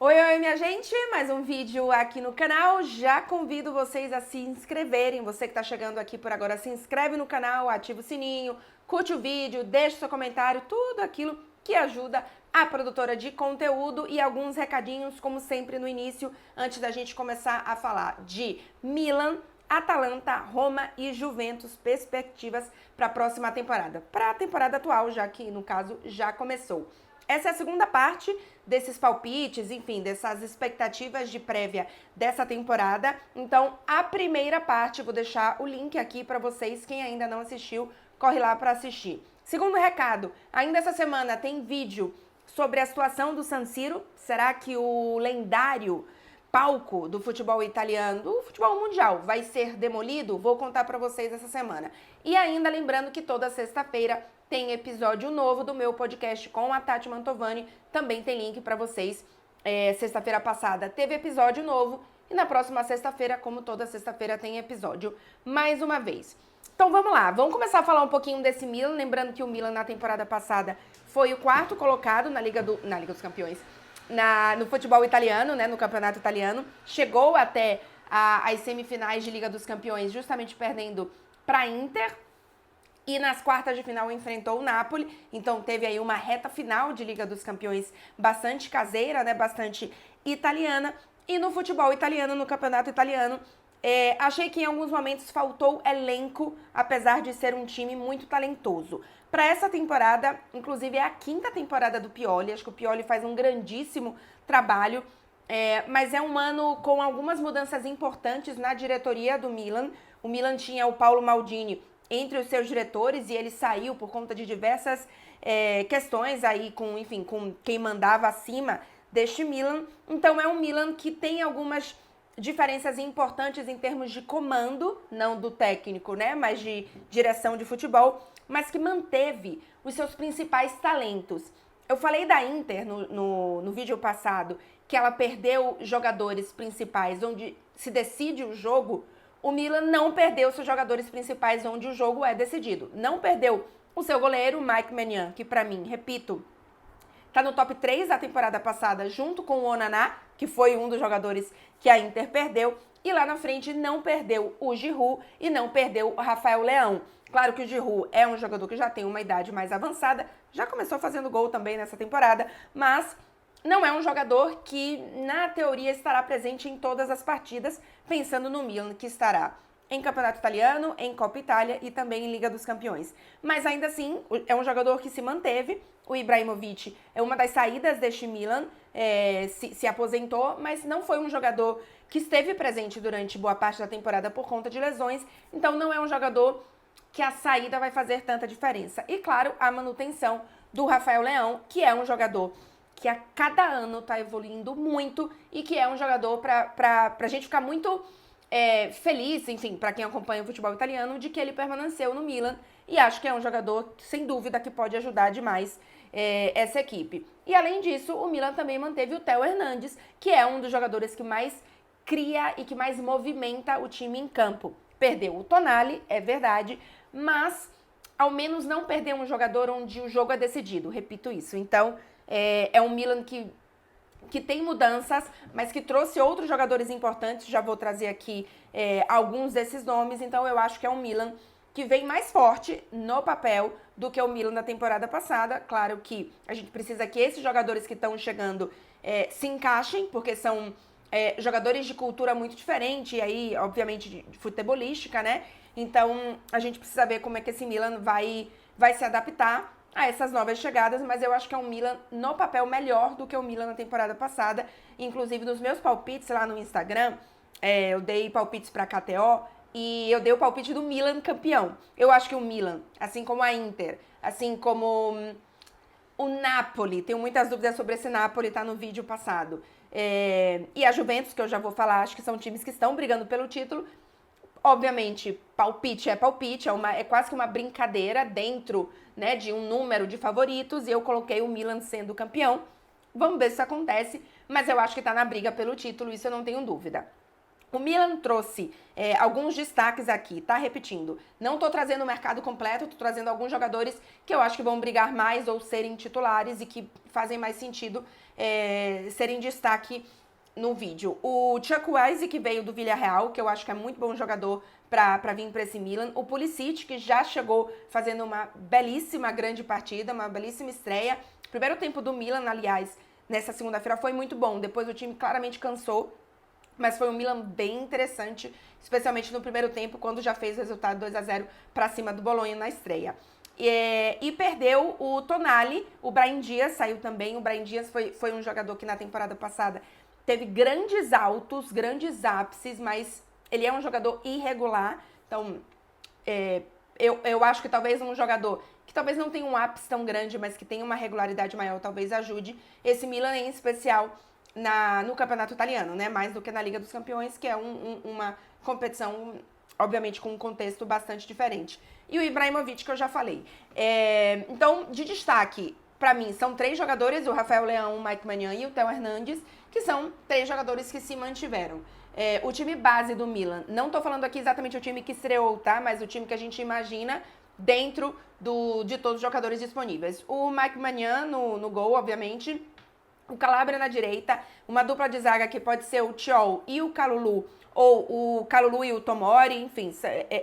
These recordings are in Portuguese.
Oi, oi, minha gente! Mais um vídeo aqui no canal. Já convido vocês a se inscreverem. Você que está chegando aqui por agora, se inscreve no canal, ativa o sininho, curte o vídeo, deixa seu comentário, tudo aquilo que ajuda a produtora de conteúdo e alguns recadinhos, como sempre no início, antes da gente começar a falar de Milan, Atalanta, Roma e Juventus, perspectivas para a próxima temporada. Para a temporada atual, já que no caso já começou. Essa é a segunda parte desses palpites, enfim, dessas expectativas de prévia dessa temporada. Então, a primeira parte, vou deixar o link aqui para vocês. Quem ainda não assistiu, corre lá para assistir. Segundo recado, ainda essa semana tem vídeo sobre a situação do San Siro. Será que o lendário palco do futebol italiano, do futebol mundial, vai ser demolido? Vou contar para vocês essa semana. E ainda lembrando que toda sexta-feira tem episódio novo do meu podcast com a Tati Mantovani, também tem link para vocês. Sexta-feira passada teve episódio novo e na próxima sexta-feira, como toda sexta-feira, tem episódio mais uma vez. Então vamos lá, vamos começar a falar um pouquinho desse Milan, lembrando que o Milan na temporada passada foi o quarto colocado na Liga dos Campeões, no futebol italiano, né, no campeonato italiano, chegou até as semifinais de Liga dos Campeões, justamente perdendo para a Inter. E nas quartas de final enfrentou o Napoli, então teve aí uma reta final de Liga dos Campeões bastante caseira, né, bastante italiana. E no futebol italiano, no campeonato italiano, achei que em alguns momentos faltou elenco, apesar de ser um time muito talentoso. Para essa temporada, inclusive é a quinta temporada do Pioli, acho que o Pioli faz um grandíssimo trabalho, mas é um ano com algumas mudanças importantes na diretoria do Milan. O Milan tinha o Paulo Maldini entre os seus diretores e ele saiu por conta de diversas questões aí com quem mandava acima deste Milan. Então é um Milan que tem algumas diferenças importantes em termos de comando, não do técnico, né, mas de direção de futebol, mas que manteve os seus principais talentos. Eu falei da Inter no vídeo passado, que ela perdeu jogadores principais onde se decide o jogo. O Milan não perdeu seus jogadores principais onde o jogo é decidido. Não perdeu o seu goleiro, Mike Maignan, que pra mim, repito, tá no top 3 da temporada passada, junto com o Onana, que foi um dos jogadores que a Inter perdeu. E lá na frente não perdeu o Giroud e não perdeu o Rafael Leão. Claro que o Giroud é um jogador que já tem uma idade mais avançada, já começou fazendo gol também nessa temporada, mas não é um jogador que, na teoria, estará presente em todas as partidas, pensando no Milan, que estará em Campeonato Italiano, em Copa Itália e também em Liga dos Campeões. Mas ainda assim, é um jogador que se manteve. O Ibrahimovic é uma das saídas deste Milan, se aposentou, mas não foi um jogador que esteve presente durante boa parte da temporada por conta de lesões. Então não é um jogador que a saída vai fazer tanta diferença. E claro, a manutenção do Rafael Leão, que é um jogador que a cada ano tá evoluindo muito e que é um jogador pra gente ficar muito feliz, enfim, pra quem acompanha o futebol italiano, de que ele permaneceu no Milan. E acho que é um jogador, sem dúvida, que pode ajudar demais essa equipe. E além disso, o Milan também manteve o Theo Hernandes, que é um dos jogadores que mais cria e que mais movimenta o time em campo. Perdeu o Tonali, é verdade, mas ao menos não perdeu um jogador onde o jogo é decidido, repito isso. Então, é um Milan que tem mudanças, mas que trouxe outros jogadores importantes. Já vou trazer aqui alguns desses nomes. Então eu acho que é um Milan que vem mais forte no papel do que o Milan da temporada passada. Claro que a gente precisa que esses jogadores que estão chegando se encaixem, porque são jogadores de cultura muito diferente, e aí, obviamente, de futebolística, né? Então a gente precisa ver como é que esse Milan vai se adaptar a essas novas chegadas, mas eu acho que é um Milan no papel melhor do que o Milan na temporada passada. Inclusive, nos meus palpites lá no Instagram, eu dei palpites para KTO e eu dei o palpite do Milan campeão. Eu acho que o Milan, assim como a Inter, assim como o Napoli, tenho muitas dúvidas sobre esse Napoli, tá no vídeo passado. E a Juventus, que eu já vou falar, acho que são times que estão brigando pelo título. Obviamente, palpite é palpite, é quase que uma brincadeira dentro, né, de um número de favoritos, e eu coloquei o Milan sendo campeão. Vamos ver se isso acontece, mas eu acho que tá na briga pelo título, isso eu não tenho dúvida. O Milan trouxe alguns destaques aqui, tá? Repetindo, não tô trazendo o mercado completo, tô trazendo alguns jogadores que eu acho que vão brigar mais ou serem titulares e que fazem mais sentido serem destaque no vídeo. O Chukwueze, que veio do Villarreal, que eu acho que é muito bom jogador para vir para esse Milan. O Pulisic, que já chegou fazendo uma belíssima grande partida, uma belíssima estreia. Primeiro tempo do Milan, aliás, nessa segunda-feira foi muito bom. Depois o time claramente cansou. Mas foi um Milan bem interessante, especialmente no primeiro tempo, quando já fez o resultado 2-0 para cima do Bolonha na estreia. E perdeu o Tonali, o Brahim Dias saiu também. O Brahim Dias foi um jogador que na temporada passada teve grandes altos, grandes ápices, mas ele é um jogador irregular. Então, eu acho que talvez um jogador que talvez não tenha um ápice tão grande, mas que tenha uma regularidade maior, talvez ajude esse Milan, em especial no campeonato italiano, né? Mais do que na Liga dos Campeões, que é uma competição, obviamente, com um contexto bastante diferente. E o Ibrahimovic, que eu já falei. Então, de destaque, para mim, são 3 jogadores, o Rafael Leão, o Mike Maignan e o Theo Hernandes, que são 3 jogadores que se mantiveram. O time base do Milan, não tô falando aqui exatamente o time que estreou, tá? Mas o time que a gente imagina dentro de todos os jogadores disponíveis. O Mike Maignan no gol, obviamente. O Calabria na direita, uma dupla de zaga que pode ser o Thiol e o Kalulu, ou o Kalulu e o Tomori, enfim,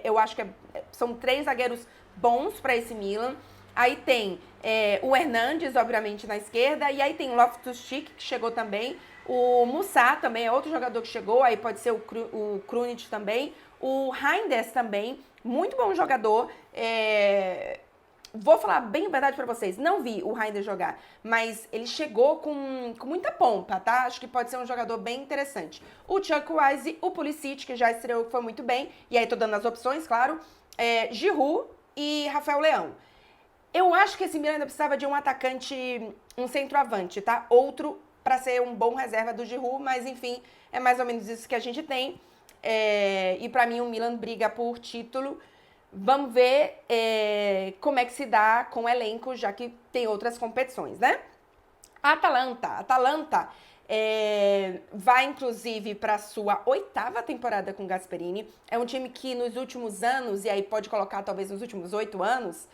eu acho que são 3 zagueiros bons para esse Milan. Aí tem o Hernandes, obviamente, na esquerda, e aí tem o Loftus-Cheek, que chegou também, o Moussa também é outro jogador que chegou, aí pode ser o Krunic também, o Reinders também, muito bom jogador. Vou falar bem a verdade pra vocês, não vi o Reinders jogar, mas ele chegou com muita pompa, tá? Acho que pode ser um jogador bem interessante. O Chukwueze, o Pulisic, que já estreou, que foi muito bem, e aí tô dando as opções, claro, Giroud e Rafael Leão. Eu acho que esse Milan ainda precisava de um atacante, um centroavante, tá? Outro pra ser um bom reserva do Giroud, mas enfim, é mais ou menos isso que a gente tem. E pra mim o Milan briga por título. Vamos ver como é que se dá com o elenco, já que tem outras competições, né? A Atalanta vai, inclusive, para a sua 8ª temporada com Gasperini. É um time que nos últimos anos, e aí pode colocar talvez nos últimos 8 anos,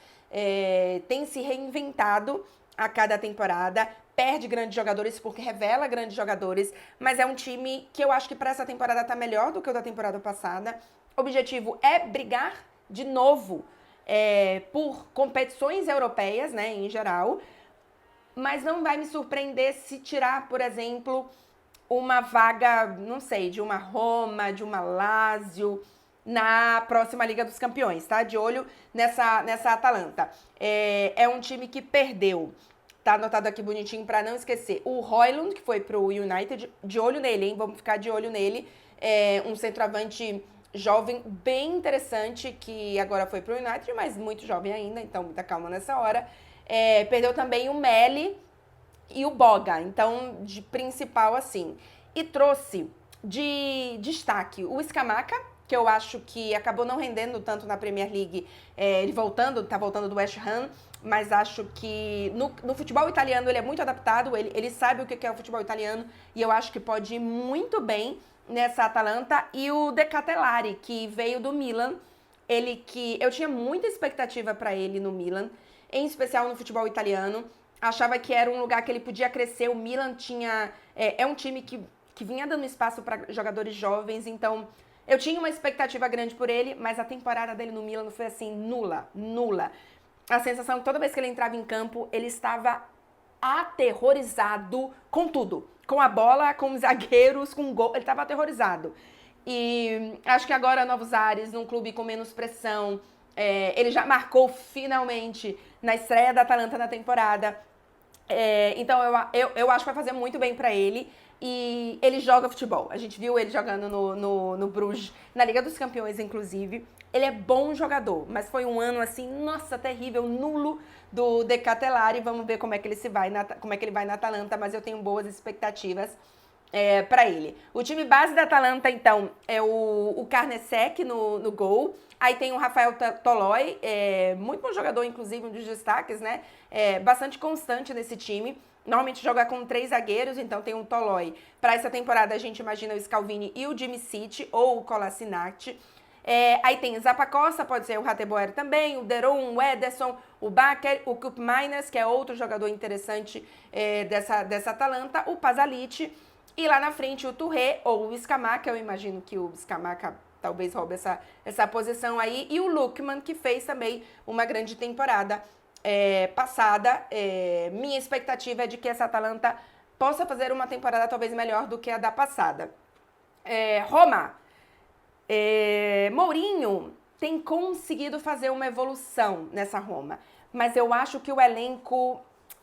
tem se reinventado a cada temporada. Perde grandes jogadores porque revela grandes jogadores, mas é um time que eu acho que para essa temporada tá melhor do que o da temporada passada. O objetivo é brigar de novo por competições europeias, né, em geral, mas não vai me surpreender se tirar, por exemplo, uma vaga, não sei, de uma Roma, de uma Lazio, na próxima Liga dos Campeões, tá? De olho nessa Atalanta. É um time que perdeu, tá anotado aqui bonitinho pra não esquecer, o Højlund, que foi pro United, de olho nele, hein? Vamos ficar de olho nele. Um centroavante jovem, bem interessante, que agora foi pro United, mas muito jovem ainda, então muita calma nessa hora. Perdeu também o Melli e o Boga, então de principal assim. E trouxe de destaque o Scamacca, que eu acho que acabou não rendendo tanto na Premier League, ele tá voltando do West Ham, mas acho que no futebol italiano ele é muito adaptado, ele sabe o que é o futebol italiano, e eu acho que pode ir muito bem nessa Atalanta. E o De Ketelaere, que veio do Milan, que eu tinha muita expectativa para ele no Milan, em especial no futebol italiano, achava que era um lugar que ele podia crescer. O Milan é um time que vinha dando espaço para jogadores jovens, então eu tinha uma expectativa grande por ele, mas a temporada dele no Milan foi assim, nula. A sensação que toda vez que ele entrava em campo, ele estava aterrorizado com tudo. Com a bola, com os zagueiros, com o gol, ele estava aterrorizado. E acho que agora novos ares, num clube com menos pressão, ele já marcou finalmente na estreia da Atalanta na temporada. Então eu acho que vai fazer muito bem pra ele. E ele joga futebol. A gente viu ele jogando no Bruges, na Liga dos Campeões, inclusive. Ele é bom jogador, mas foi um ano assim, nossa, terrível, nulo do De Ketelaere. Vamos ver como é que ele vai na Atalanta, mas eu tenho boas expectativas para ele. O time base da Atalanta, então, é o Carnesec no gol. Aí tem o Rafael Toloi, muito bom jogador, inclusive, um dos destaques, né? Bastante constante nesse time. normalmente joga com 3 zagueiros, então tem um Tolói. Para essa temporada a gente imagina o Scalvini e o Djimicic ou o Kolasinac. Aí tem Zappacosta, pode ser o Hateboer também, o Deron, o Ederson, o Bakker, o Koopmeiners, que é outro jogador interessante dessa Atalanta, o Pasalic, e lá na frente o Touré ou o Scamacca, eu imagino que o Scamacca talvez roube essa posição aí, e o Lookman, que fez também uma grande temporada passada. Minha expectativa é de que essa Atalanta possa fazer uma temporada talvez melhor do que a da passada. Roma. Mourinho tem conseguido fazer uma evolução nessa Roma, mas eu acho que o elenco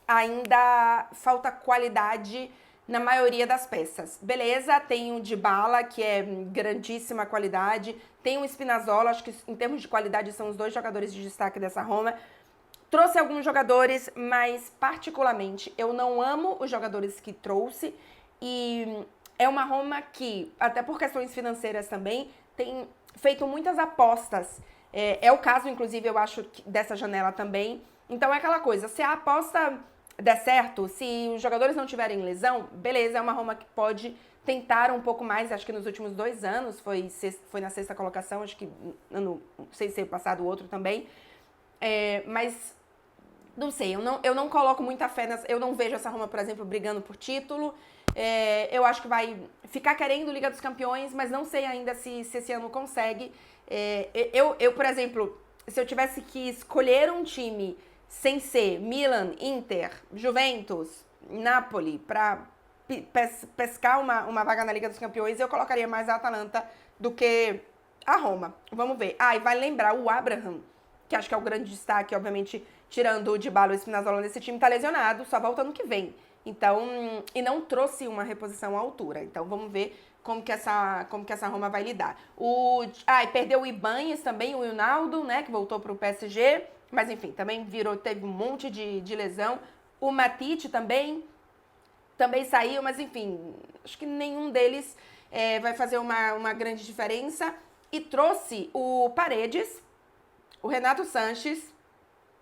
ainda falta qualidade na maioria das peças. Beleza, tem o Dybala, que é grandíssima qualidade, tem o Spinazzola, acho que em termos de qualidade são os 2 jogadores de destaque dessa Roma. Trouxe alguns jogadores, mas particularmente eu não amo os jogadores que trouxe, e é uma Roma que, até por questões financeiras também, tem feito muitas apostas. É o caso, inclusive, eu acho, dessa janela também. Então é aquela coisa, se a aposta der certo, se os jogadores não tiverem lesão, beleza, é uma Roma que pode tentar um pouco mais. Acho que nos últimos 2 anos, foi na 6ª colocação, acho que ano, não sei se é passado o outro também. Mas não sei, eu não coloco muita fé, eu não vejo essa Roma, por exemplo, brigando por título. Eu acho que vai ficar querendo Liga dos Campeões, mas não sei ainda se esse ano consegue. Por exemplo, se eu tivesse que escolher um time sem ser Milan, Inter, Juventus, Napoli, para pescar uma vaga na Liga dos Campeões, eu colocaria mais a Atalanta do que a Roma. Vamos ver. E vale lembrar, o Abraham, que acho que é o grande destaque, obviamente, tirando o Dybala e o Spinazzola nesse time, tá lesionado, só volta ano que vem. Então, e não trouxe uma reposição à altura. Então, vamos ver como que essa Roma vai lidar. E perdeu o Ibañez também, o Ronaldo, né, que voltou pro PSG, mas enfim, também teve um monte de lesão. O Matic também saiu, mas enfim, acho que nenhum deles vai fazer uma grande diferença. E trouxe o Paredes, o Renato Sanches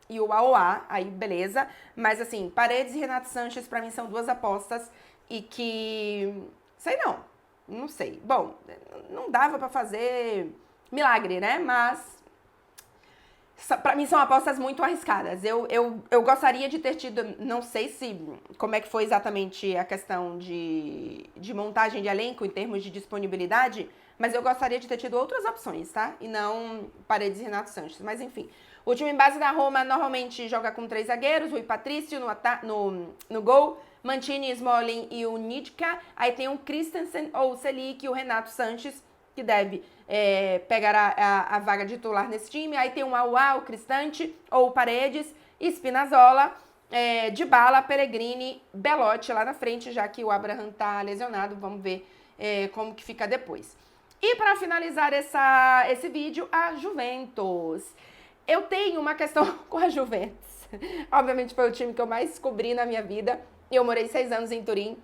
e o Aouar, aí beleza. Mas assim, Paredes e Renato Sanches pra mim são 2 apostas e que... não sei. Bom, não dava pra fazer milagre, né? Mas pra mim são apostas muito arriscadas. Eu gostaria de ter tido, não sei como é que foi exatamente a questão de montagem de elenco em termos de disponibilidade, mas eu gostaria de ter tido outras opções, tá? E não Paredes e Renato Sanches. Mas enfim, o time base da Roma normalmente joga com 3 zagueiros, Rui Patrício no gol, Mancini, Smalling e o Nidka. Aí tem o Christensen ou o Selic e o Renato Sanches, que deve pegar a vaga de titular nesse time. Aí tem o Aouar, o Cristante ou o Paredes, Spinazzola, Dybala, Pellegrini, Belotti lá na frente, já que o Abraham tá lesionado. Vamos ver como que fica depois. E para finalizar esse vídeo, a Juventus. Eu tenho uma questão com a Juventus. Obviamente foi o time que eu mais cobri na minha vida. Eu morei 6 anos em Turim.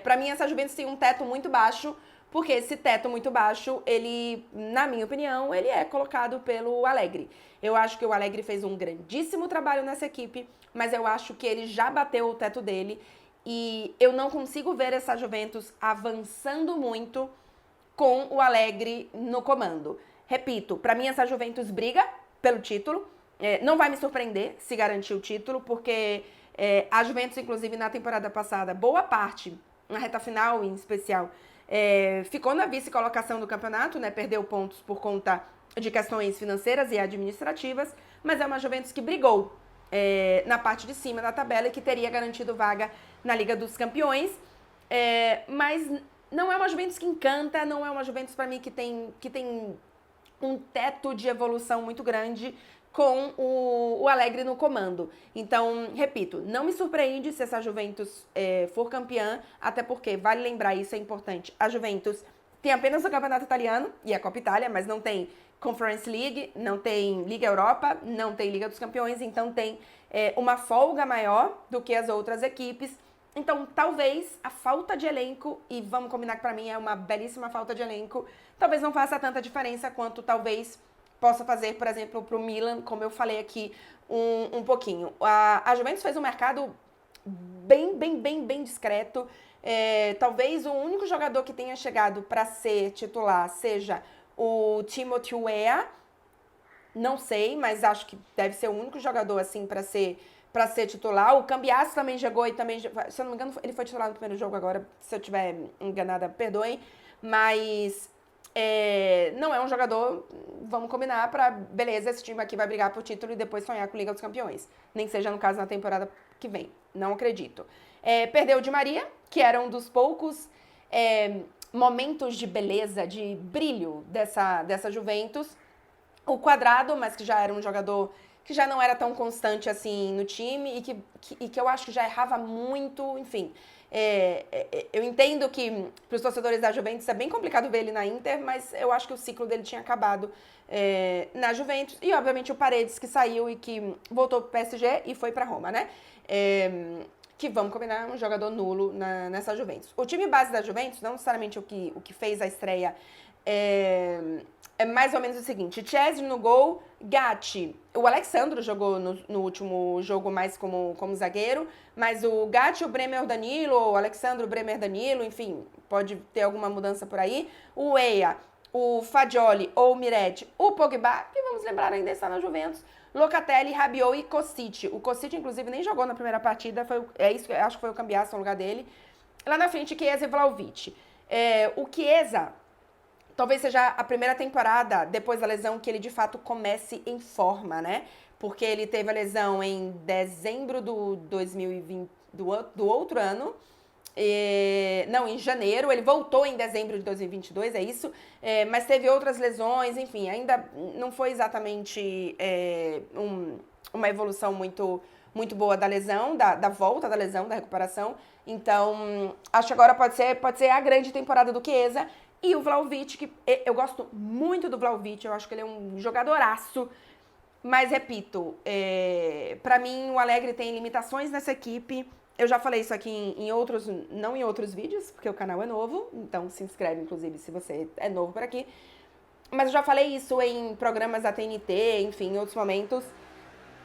Para mim, essa Juventus tem um teto muito baixo, porque esse teto muito baixo, ele, na minha opinião, ele é colocado pelo Allegri. Eu acho que o Allegri fez um grandíssimo trabalho nessa equipe, mas eu acho que ele já bateu o teto dele e eu não consigo ver essa Juventus avançando muito com o Allegri no comando. Repito, para mim essa Juventus briga pelo título, não vai me surpreender se garantir o título, porque a Juventus, inclusive, na temporada passada, boa parte, na reta final em especial, ficou na vice-colocação do campeonato, né? Perdeu pontos por conta de questões financeiras e administrativas, mas é uma Juventus que brigou na parte de cima da tabela e que teria garantido vaga na Liga dos Campeões, mas não é uma Juventus que encanta, não é uma Juventus para mim que tem um teto de evolução muito grande com o Allegri no comando. Então, repito, não me surpreende se essa Juventus for campeã, até porque, vale lembrar, isso é importante, a Juventus tem apenas o Campeonato Italiano e a Copa Itália, mas não tem Conference League, não tem Liga Europa, não tem Liga dos Campeões, então tem uma folga maior do que as outras equipes. Então, talvez a falta de elenco, e vamos combinar que pra mim é uma belíssima falta de elenco, talvez não faça tanta diferença quanto talvez possa fazer, por exemplo, pro Milan, como eu falei aqui um pouquinho. A Juventus fez um mercado bem discreto. Talvez o único jogador que tenha chegado para ser titular seja o Timothy Weah. Não sei, mas acho que deve ser o único jogador assim para ser titular. O Cambiasso também jogou e também, se eu não me engano, ele foi titular no primeiro jogo agora. Se eu estiver enganada, perdoem. Mas não é um jogador, vamos combinar, beleza, esse time aqui vai brigar por título e depois sonhar com Liga dos Campeões. Nem seja no caso na temporada que vem. Não acredito. Perdeu o Di Maria, que era um dos poucos momentos de beleza, de brilho dessa Juventus. O Quadrado, mas que já era um jogador que já não era tão constante assim no time e que eu acho que já errava muito, enfim. Eu entendo que para os torcedores da Juventus é bem complicado ver ele na Inter, mas eu acho que o ciclo dele tinha acabado na Juventus. E, obviamente, o Paredes, que saiu e que voltou para o PSG e foi para Roma, né? Que, vamos combinar, um jogador nulo nessa Juventus. O time base da Juventus, não necessariamente o que fez a estreia, é mais ou menos o seguinte: Chesney no gol, Gatti. O Alexandro jogou no último jogo mais como zagueiro, mas o Gatti, o Bremer, o Danilo, o Alexandro, o Bremer, Danilo, enfim, pode ter alguma mudança por aí. O Weah, o Fagioli ou o Miretti, o Pogba, que vamos lembrar ainda está na Juventus, Locatelli, Rabiot e Kostic. O Kostic, inclusive, nem jogou na primeira partida, acho que foi o Cambiasso no lugar dele. Lá na frente, Chiesa e Vlahovic. O Chiesa talvez seja a primeira temporada depois da lesão que ele de fato comece em forma, né? Porque ele teve a lesão em dezembro do 2020, do outro ano. Não, em janeiro. Ele voltou em dezembro de 2022, é isso. Mas teve outras lesões, enfim, ainda não foi exatamente uma evolução muito boa da lesão, da volta da lesão, da recuperação. Então, acho que agora pode ser a grande temporada do Chiesa. E o Vlahovic, que eu gosto muito do Vlahovic, eu acho que ele é um jogadoraço, mas repito, pra mim o Allegri tem limitações nessa equipe. Eu já falei isso aqui não em outros vídeos, porque o canal é novo, então se inscreve, inclusive, se você é novo por aqui. Mas eu já falei isso em programas da TNT, enfim, em outros momentos.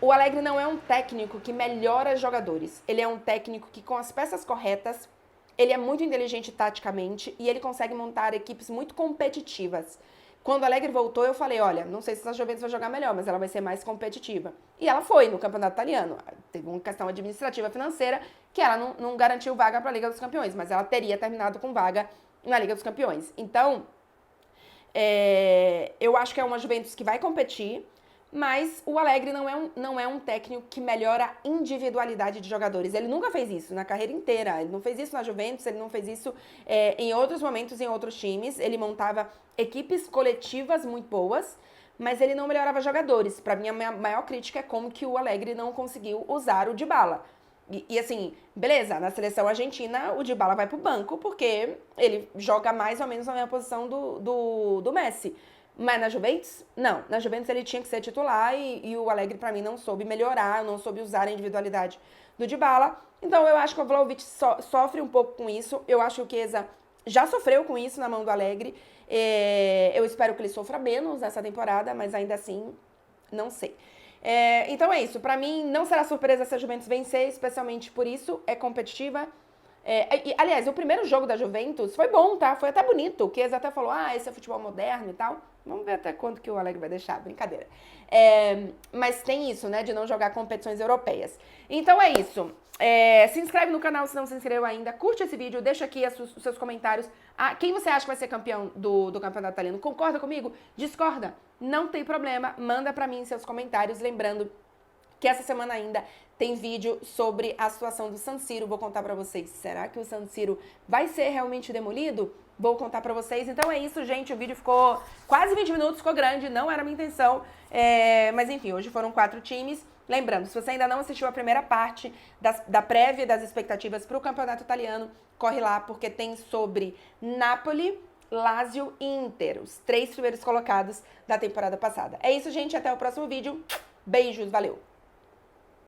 O Allegri não é um técnico que melhora jogadores, ele é um técnico que, com as peças corretas, ele é muito inteligente taticamente e ele consegue montar equipes muito competitivas. Quando a Allegri voltou, eu falei, olha, não sei se a Juventus vai jogar melhor, mas ela vai ser mais competitiva. E ela foi no campeonato italiano. Teve uma questão administrativa financeira que ela não garantiu vaga para a Liga dos Campeões, mas ela teria terminado com vaga na Liga dos Campeões. Então, eu acho que é uma Juventus que vai competir, mas o Allegri não é um técnico que melhora a individualidade de jogadores. Ele nunca fez isso na carreira inteira. Ele não fez isso na Juventus, ele não fez isso em outros momentos, em outros times. Ele montava equipes coletivas muito boas, mas ele não melhorava jogadores. Para mim, a minha maior crítica é como que o Allegri não conseguiu usar o Dybala. E assim, beleza, na seleção argentina o Dybala vai pro banco porque ele joga mais ou menos na mesma posição do Messi. Mas na Juventus, não. Na Juventus ele tinha que ser titular e o Allegri, pra mim, não soube melhorar, não soube usar a individualidade do Dybala. Então eu acho que o Vlahovic sofre um pouco com isso. Eu acho que o Chiesa já sofreu com isso na mão do Allegri. Eu espero que ele sofra menos nessa temporada, mas ainda assim, não sei. Então é isso. Pra mim, não será surpresa se a Juventus vencer, especialmente por isso. É competitiva. Aliás, o primeiro jogo da Juventus foi bom, tá? Foi até bonito. O Chiesa até falou, esse é futebol moderno e tal. Vamos ver até quanto que o Allegri vai deixar, brincadeira. Mas tem isso, né, de não jogar competições europeias. Então é isso. Se inscreve no canal se não se inscreveu ainda. Curte esse vídeo, deixa aqui os seus comentários. Quem você acha que vai ser campeão do campeonato italiano? Concorda comigo? Discorda? Não tem problema, manda pra mim seus comentários. Lembrando que essa semana ainda tem vídeo sobre a situação do San Siro. Vou contar pra vocês. Será que o San Siro vai ser realmente demolido? Vou contar pra vocês. Então é isso, gente. O vídeo ficou quase 20 minutos, ficou grande. Não era a minha intenção. Mas enfim, hoje foram 4 times. Lembrando, se você ainda não assistiu a primeira parte da prévia das expectativas pro campeonato italiano, corre lá, porque tem sobre Napoli, Lazio e Inter, os 3 primeiros colocados da temporada passada. É isso, gente. Até o próximo vídeo. Beijos, valeu!